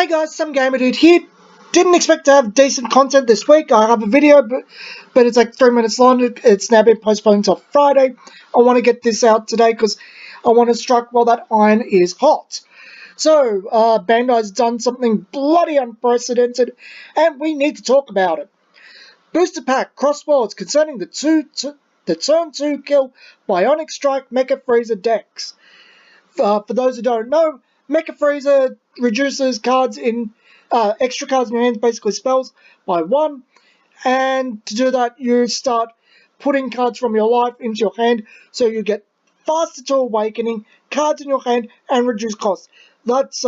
Hey guys, some gamer dude here. Didn't expect to have decent content this week. I have a video, but it's like 3 minutes long. It's now been postponed until Friday. I want to get this out today because I want to strike while that iron is hot. So, Bandai's done something bloody unprecedented, and we need to talk about it. Booster Pack Crosswords concerning the Turn 2 Kill Bionic Strike Mecha Frieza decks. For those who don't know, Mecha Frieza reduces cards in extra cards in your hands, basically spells, by 1. And to do that, you start putting cards from your life into your hand, so you get faster to awakening, cards in your hand, and reduce costs. That's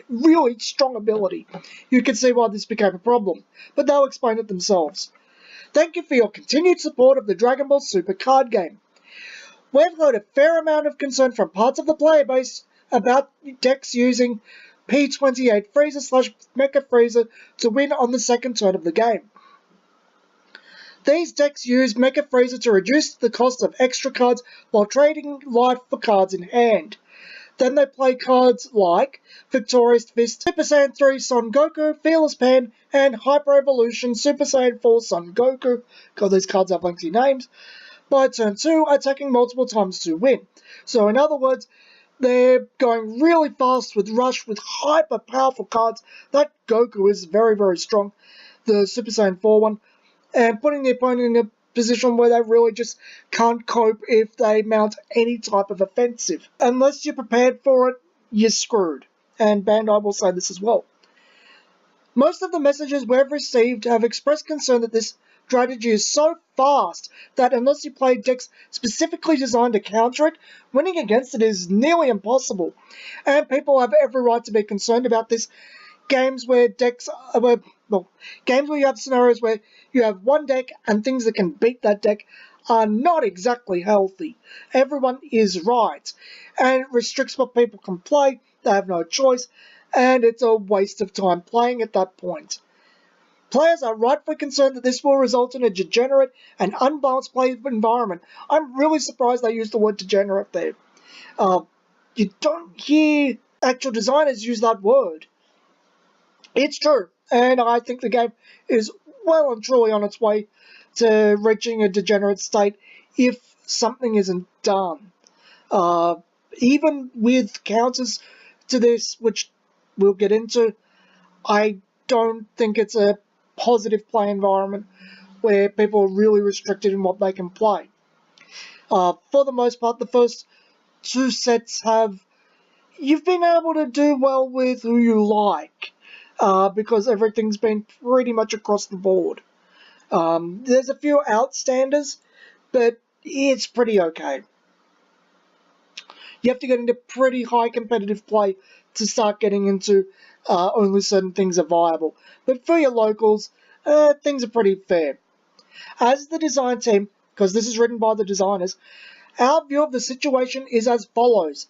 really strong ability. You can see why this became a problem, but they'll explain it themselves. Thank you for your continued support of the Dragon Ball Super card game. We've heard a fair amount of concern from parts of the player base about decks using P28 Frieza / Mecha Frieza to win on the second turn of the game. These decks use Mecha Frieza to reduce the cost of extra cards while trading life for cards in hand. Then they play cards like Victorious Fist, Super Saiyan 3 Son Goku, Fearless Pan, and Hyper Evolution Super Saiyan 4 Son Goku. God, these cards have lengthy names. By turn 2, attacking multiple times to win. So in other words, they're going really fast with Rush with hyper powerful cards. That Goku is very, very strong, the Super Saiyan 4 one, and putting the opponent in a position where they really just can't cope if they mount any type of offensive. Unless you're prepared for it, you're screwed. And Bandai will say this as well. Most of the messages we've received have expressed concern that this strategy is so fast that unless you play decks specifically designed to counter it, winning against it is nearly impossible. And people have every right to be concerned about this. Games where games where you have scenarios where you have one deck and things that can beat that deck are not exactly healthy. Everyone is right, and it restricts what people can play. They have no choice, and it's a waste of time playing at that point. Players are rightfully concerned that this will result in a degenerate and unbalanced play environment. I'm really surprised they used the word degenerate there. You don't hear actual designers use that word. It's true, and I think the game is well and truly on its way to reaching a degenerate state if something isn't done. Even with counters to this, which we'll get into, I don't think it's a positive play environment where people are really restricted in what they can play. For the most part, the first 2 sets you've been able to do well with who you like, because everything's been pretty much across the board. There's a few outstanders, but it's pretty okay. You have to get into pretty high competitive play to start getting into only certain things are viable. But for your locals, things are pretty fair. As the design team, because this is written by the designers, our view of the situation is as follows.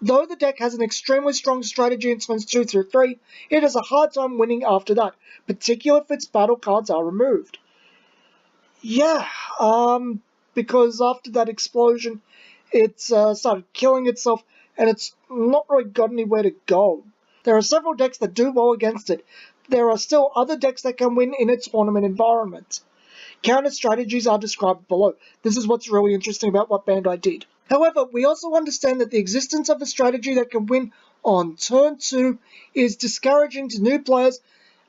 Though the deck has an extremely strong strategy in turns 2 through 3, it has a hard time winning after that, particularly if its battle cards are removed. Yeah, because after that explosion, it's started killing itself, and it's not really got anywhere to go. There are several decks that do well against it. There are still other decks that can win in a tournament environment. Counter strategies are described below. This is what's really interesting about what Bandai did. However, we also understand that the existence of a strategy that can win on turn 2 is discouraging to new players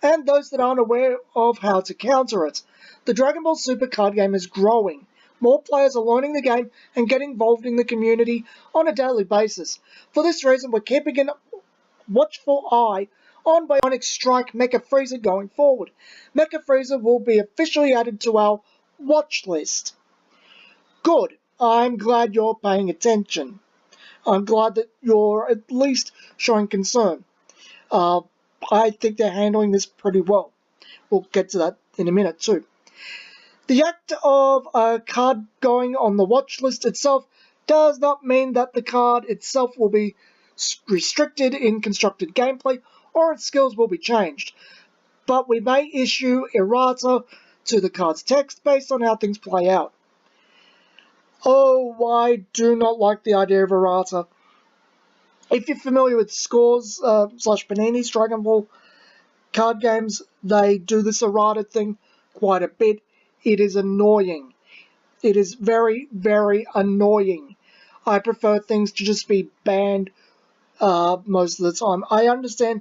and those that aren't aware of how to counter it. The Dragon Ball Super card game is growing. More players are learning the game and getting involved in the community on a daily basis. For this reason, we're keeping a watchful eye on Bionic Strike Mecha Frieza going forward. Mecha Frieza will be officially added to our watch list. Good. I'm glad you're paying attention. I'm glad that you're at least showing concern. I think they're handling this pretty well. We'll get to that in a minute too. The act of a card going on the watch list itself does not mean that the card itself will be restricted in constructed gameplay or its skills will be changed, but we may issue errata to the card's text based on how things play out. Oh, I do not like the idea of errata. If you're familiar with Scores slash Panini's Dragon Ball card games, they do this errata thing quite a bit. It is annoying. It is very, very annoying. I prefer things to just be banned most of the time. I understand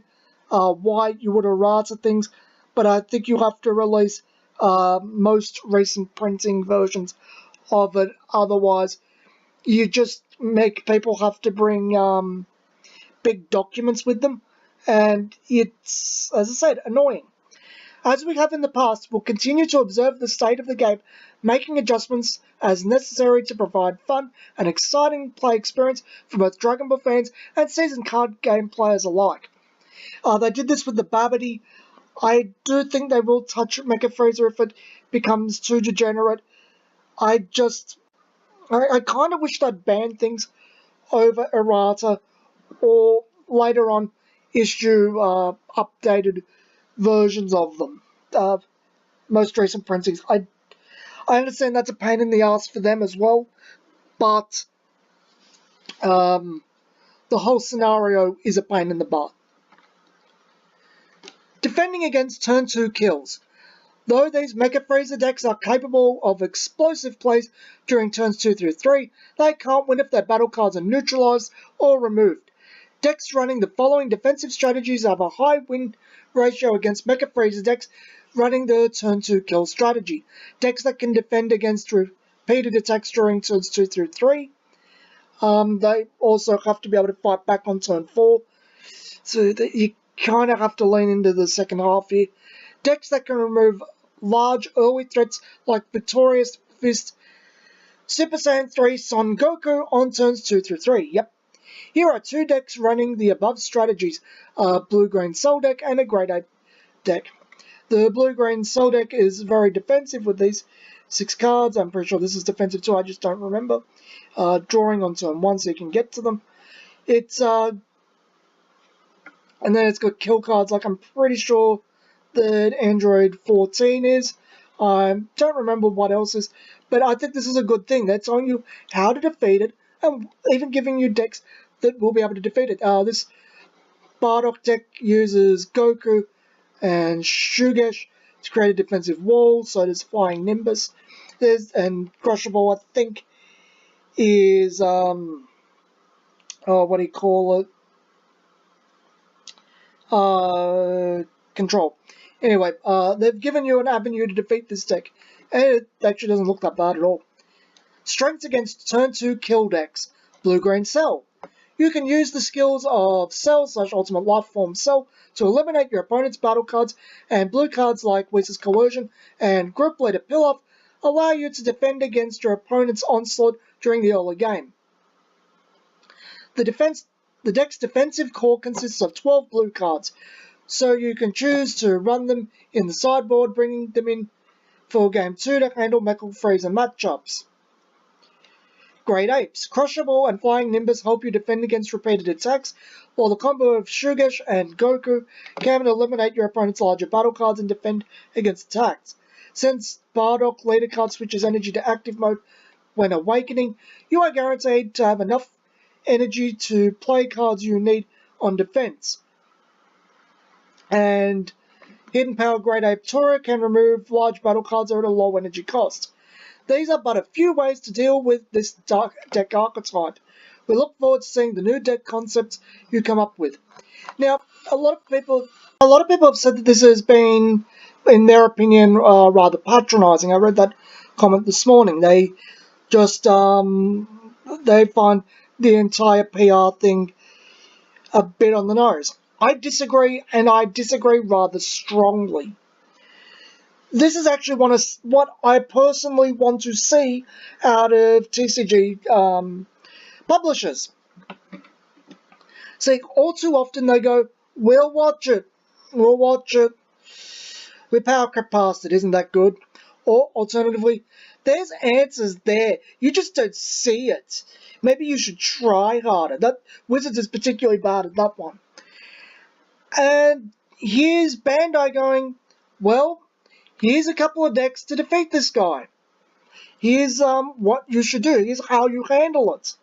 why you would errata things, but I think you have to release most recent printing versions of it. Otherwise, you just make people have to bring big documents with them, and it's, as I said, annoying. As we have in the past, we'll continue to observe the state of the game, making adjustments as necessary to provide fun and exciting play experience for both Dragon Ball fans and seasoned card game players alike. They did this with the Babidi. I do think they will touch Mecha Frieza if it becomes too degenerate. I kind of wish they'd ban things over errata, or later on issue updated versions of them. Most recent printings. I understand that's a pain in the ass for them as well, but the whole scenario is a pain in the butt. Defending against turn 2 kills. Though these Mecha Frieza decks are capable of explosive plays during turns 2 through 3, they can't win if their battle cards are neutralized or removed. Decks running the following defensive strategies have a high win ratio against Mecha Frieza decks running the turn 2 kill strategy. Decks that can defend against repeated attacks during turns 2 through 3. They also have to be able to fight back on turn 4. So you kind of have to lean into the second half here. Decks that can remove large early threats like Victorious Fist, Super Saiyan 3 Son Goku on turns 2 through 3. Yep. Here are 2 decks running the above strategies, a Blue-Green Cell deck and a Great Ape deck. The Blue-Green Cell deck is very defensive with these 6 cards. I'm pretty sure this is defensive too, I just don't remember. Drawing on turn 1 so you can get to them. And then it's got kill cards like I'm pretty sure that Android 14 is. I don't remember what else is, but I think this is a good thing. They're telling you how to defeat it, and even giving you decks that will be able to defeat it. This Bardock deck uses Goku and Shugesh to create a defensive wall, so there's Flying Nimbus. And Crushable, I think, is, what do you call it? Control. Anyway, they've given you an avenue to defeat this deck, and it actually doesn't look that bad at all. Strengths against turn 2 kill decks. Blue-Green Cell. You can use the skills of Cell / Ultimate Life Form Cell to eliminate your opponent's battle cards, and blue cards like Whis' Coercion and Group Leader Pilaf allow you to defend against your opponent's onslaught during the early game. The deck's defensive core consists of 12 blue cards, so you can choose to run them in the sideboard, bringing them in for Game 2 to handle Mecha Frieza matchups. Great Apes. Crushable and Flying Nimbus help you defend against repeated attacks, while the combo of Shugesh and Goku can eliminate your opponent's larger battle cards and defend against attacks. Since Bardock Leader card switches energy to active mode when awakening, you are guaranteed to have enough energy to play cards you need on defense. And Hidden Power Great Ape Tora can remove large battle cards that are at a low energy cost. These are but a few ways to deal with this dark deck archetype. We look forward to seeing the new deck concepts you come up with. Now, a lot of people have said that this has been, in their opinion, rather patronising. I read that comment this morning. They just they find the entire PR thing a bit on the nose. I disagree, and I disagree rather strongly. This is actually what I personally want to see out of TCG publishers. See, all too often they go, we'll watch it, we power creep past it, isn't that good? Or alternatively, there's answers there, you just don't see it. Maybe you should try harder. That Wizards is particularly bad at that one. And here's Bandai going, well, here's a couple of decks to defeat this guy. Here's what you should do. Here's how you handle it.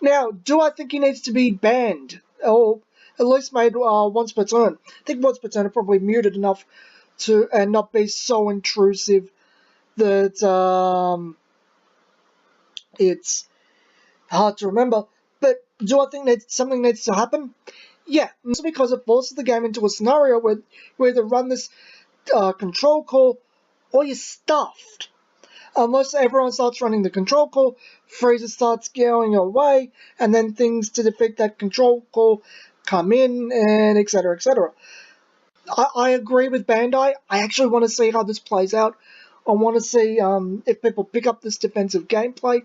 Now, do I think he needs to be banned? Or at least made once per turn? I think once per turn are probably muted enough to and not be so intrusive that it's hard to remember. But do I think that something needs to happen? Yeah, mostly because it forces the game into a scenario where you either run this control call or you're stuffed. Unless everyone starts running the control call, Frieza starts going away, and then things to defeat that control call come in, and etc. etc. I agree with Bandai. I actually want to see how this plays out. I want to see if people pick up this defensive gameplay,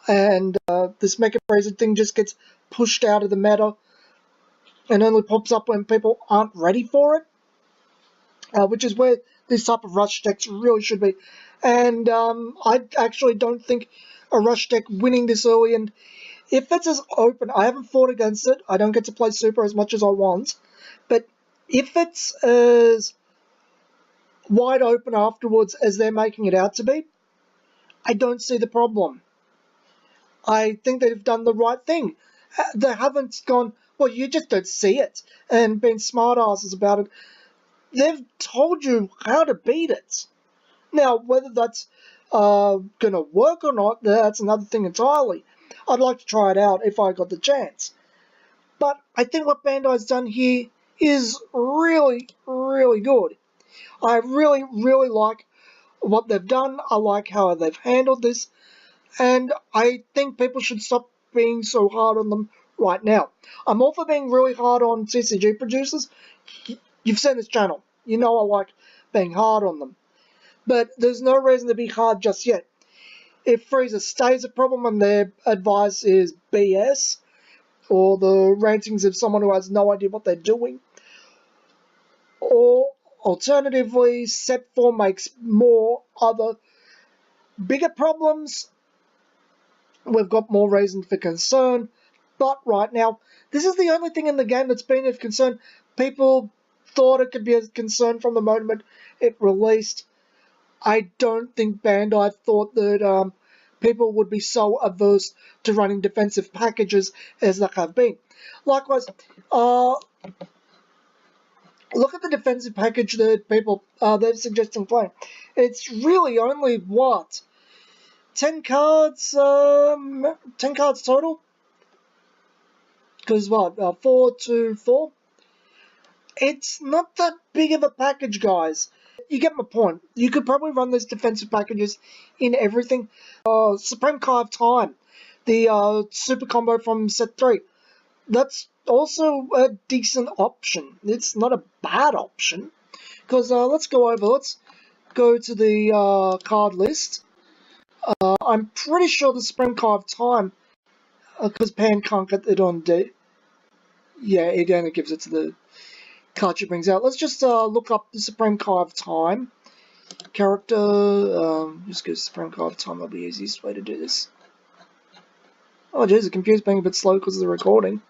and this Mecha Frieza thing just gets pushed out of the meta and only pops up when people aren't ready for it, which is where this type of rush decks really should be. And I actually don't think a rush deck winning this early, and if it's as open, I haven't fought against it, I don't get to play Super as much as I want, but if it's as wide open afterwards as they're making it out to be, I don't see the problem. I think they've done the right thing. They haven't gone, well, you just don't see it, and been smartasses about it. They've told you how to beat it. Now, whether that's going to work or not, that's another thing entirely. I'd like to try it out if I got the chance. But I think what Bandai's done here is really, really good. I really, really like what they've done. I like how they've handled this. And I think people should stop being so hard on them right now. I'm all for being really hard on CCG producers. You've seen this channel. You know I like being hard on them. But there's no reason to be hard just yet. If Frieza stays a problem and their advice is BS, or the rantings of someone who has no idea what they're doing, or alternatively, Set 4 makes more other bigger problems, we've got more reason for concern. But right now, this is the only thing in the game that's been of concern. People thought it could be a concern from the moment it released. I don't think Bandai thought that people would be so averse to running defensive packages as they have been. Likewise, look at the defensive package that people they're suggesting playing. It's really only what 10 cards, 10 cards total. Because what 4 to 4. It's not that big of a package, guys. You get my point. You could probably run those defensive packages in everything. Supreme Kai of Time, the super combo from set 3. That's also a decent option. It's not a bad option. Because let's go to the card list. I'm pretty sure the Supreme Kai of Time, because Pan can't get it on D. Yeah, it only gives it to the card she brings out. Let's just look up the Supreme Kai of Time character. Just go Supreme Kai of Time, that'll be the easiest way to do this. Oh jeez, the computer's being a bit slow because of the recording.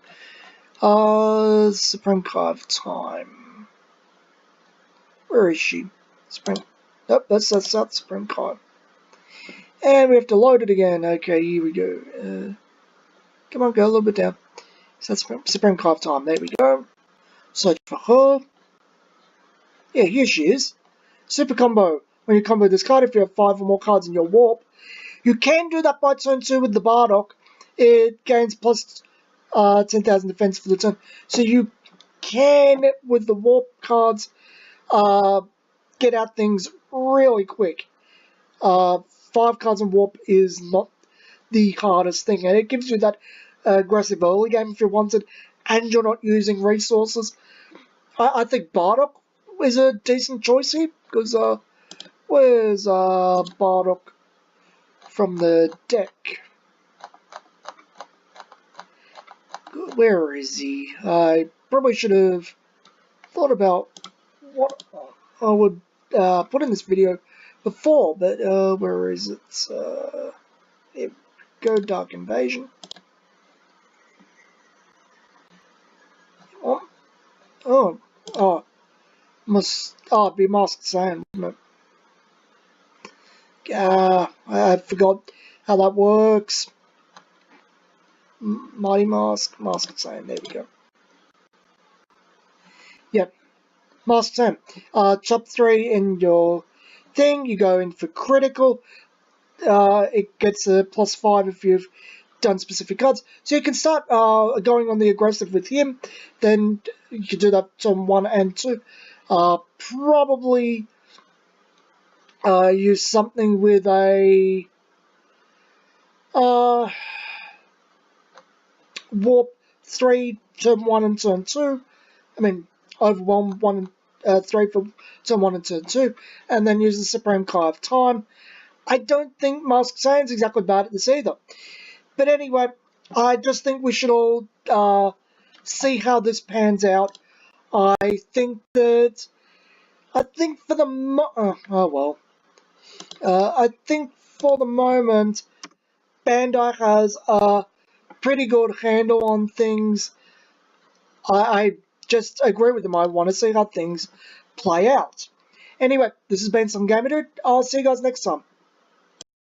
Supreme Kai of Time. Where is she? Supreme. Nope, that's not Supreme Kai. And we have to load it again. Okay, here we go. Come on, go a little bit down. So that's Supreme Kai of Time. There we go. Search for her. Yeah, here she is. Super combo. When you combo this card, if you have 5 or more cards in your warp, you can do that by turn 2 with the Bardock. It gains plus 10,000 defense for the turn. So you can, with the warp cards, get out things really quick. 5 cards in warp is not the hardest thing, and it gives you that aggressive early game if you wanted, and you're not using resources. I think Bardock is a decent choice here, because where's Bardock from the deck? Where is he? I probably should have thought about what I would put in this video before, but where is it? There we go, Dark Invasion. Oh, it'd be Masked Sand, wouldn't it? I forgot how that works. Mighty Mask, Mask of Sand, there we go. Yep, Mask of Sand. Chop 3 in your thing, you go in for critical. It gets a +5 if you've done specific cards. So you can start going on the aggressive with him, then you can do that on 1 and 2. Probably use something with a Warp 3, turn 1 and turn 2. I mean, Overwhelm 1 and 3 for turn 1 and turn 2. And then use the Supreme Kai of Time. I don't think Mask of Sand's exactly bad at this either. But anyway, I just think we should all see how this pans out. I think for the I think for the moment, Bandai has a pretty good handle on things. I just agree with them. I want to see how things play out. Anyway, this has been Some Gamer Dude. I'll see you guys next time.